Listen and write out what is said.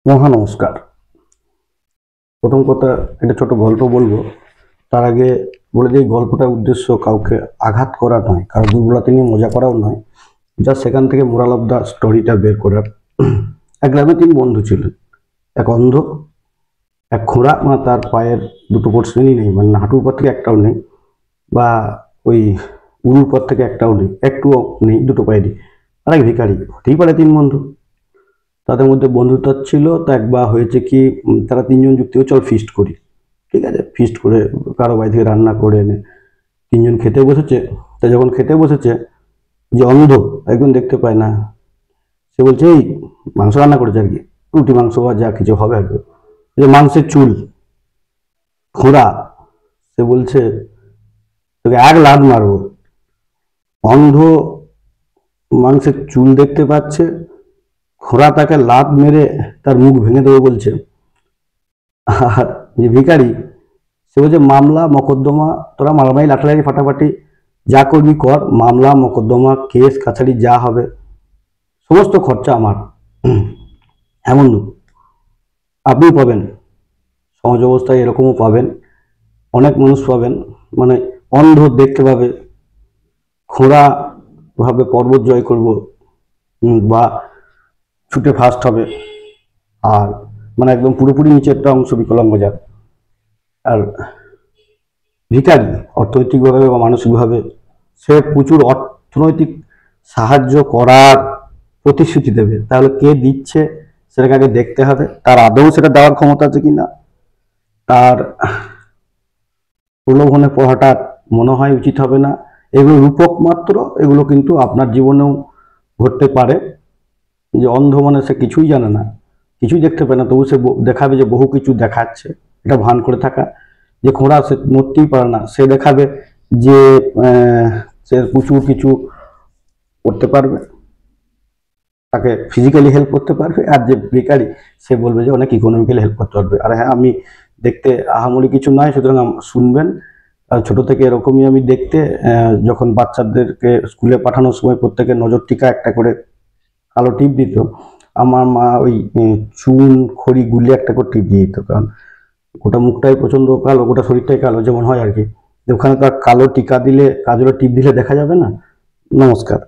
মহা নমস্কার। প্রথম কথা, একটা ছোট গল্প বলবো। তার আগে বলে যে গল্পটার উদ্দেশ্য কাউকে আঘাত করা নয়, কারো দুর্বলতা নিয়ে মজা করাও নয়, যা সেখান থেকে মোরাল অফ দ্য স্টোরিটা বের করার। এক গ্রামে 3 বন্ধু ছিলেন। এক অন্ধ, এক খোঁড়া, মানে তার পায়ের দুটো পোর্শনই নেই, মানে হাঁটুর পর থেকে একটাও নেই, বা ওই উরুর পর থেকে একটাও নেই, একটুও নেই দুটো পায়েরই, আর এক ভিখারি। হতেই পারে 3 বন্ধু, তাদের মধ্যে বন্ধুত্ব ছিল। তো একবার হয়েছে কি, তারা 3 জন যুক্তি চল ফিস্ট করি। ঠিক আছে, ফিস্ট করে কারো বাড়ি থেকে রান্না করে এনে 3 জন খেতে বসেছে। তা যখন খেতে বসেছে, যে অন্ধ একজন দেখতে পায় না, সে বলছে এই মাংস রান্না করেছে আর কি, রুটি মাংস বা যা কিছু হবে আর কি, যে মাংসের চুল। খোঁড়া সে বলছে তোকে এক লাত মারবো। অন্ধ মাংসের চুল দেখতে পাচ্ছে, খোঁড়া তাকে লাত মেরে তার মুখ ভেঙে দেবে বলছে। আর যে ভিখারি, সে বলছে মামলা মকদ্দমা, তোরা মারামারি লাঠালাঠি ফাটাফাটি যা করবি কর, মামলা মকদ্দমা কেস কাছারি যা হবে সমস্ত খরচা আমার। এমন আপনি পাবেন, সমাজ অবস্থায় এরকমও পাবেন, অনেক মানুষ পাবেন। মানে অন্ধ দেখতে পাবে, খোঁড়া ভাবে পর্বত জয় করব, বা ছুটে ফার্স্ট হবে, আর মানে একদম পুরোপুরি নিচেরটা অংশ বিকলাঙ্গ যার। আর ভিখারি অর্থনৈতিকভাবে বা মানসিকভাবে সে প্রচুর অর্থনৈতিক সাহায্য করার প্রতিশ্রুতি দেবে। তাহলে কে দিচ্ছে সেটাকে আগে দেখতে হবে, তার আদৌ সেটা দেওয়ার ক্ষমতা আছে কিনা, তার প্রলোভনে পড়াটা মনে হয় উচিত হবে না। এগুলো রূপক মাত্র, এগুলো কিন্তু আপনার জীবনেও ঘটতে পারে। যে অন্ধ মানে সে কিছুই জানে না, কিছুই দেখতে পায় না, তবু সে দেখাবে যে বহু কিছু দেখাচ্ছে, এটা ভান করে থাকা। যে খোঁড়া সে নড়তেই পারে না, সে দেখাবে যে সে প্রচুর কিছু করতে পারবে, তাকে ফিজিক্যালি হেল্প করতে পারবে। আর যে বেকারি, সে বলবে যে অনেক ইকোনমিক্যালি হেল্প করতে পারবে। আর হ্যাঁ, আমি দেখতে আহামরি কিছু নয়, সুতরাং শুনবেন। ছোট থেকে এরকমই আমি দেখতে, যখন বাচ্চাদেরকে স্কুলে পাঠানোর সময় প্রত্যেকের নজর টিকা একটা করে কালো টিপ দিত, আমার মা ওই চুন খড়ি গুলিয়ে একটা করে টিপ দিয়ে দিত। কারণ গোটা মুখটাই প্রচন্ড কালো, গোটা শরীরটাই কালো যেমন হয় আর কি। ওখানে তো আর কালো টিকা দিলে, কাজলের টিপ দিলে দেখা যাবে না। নমস্কার।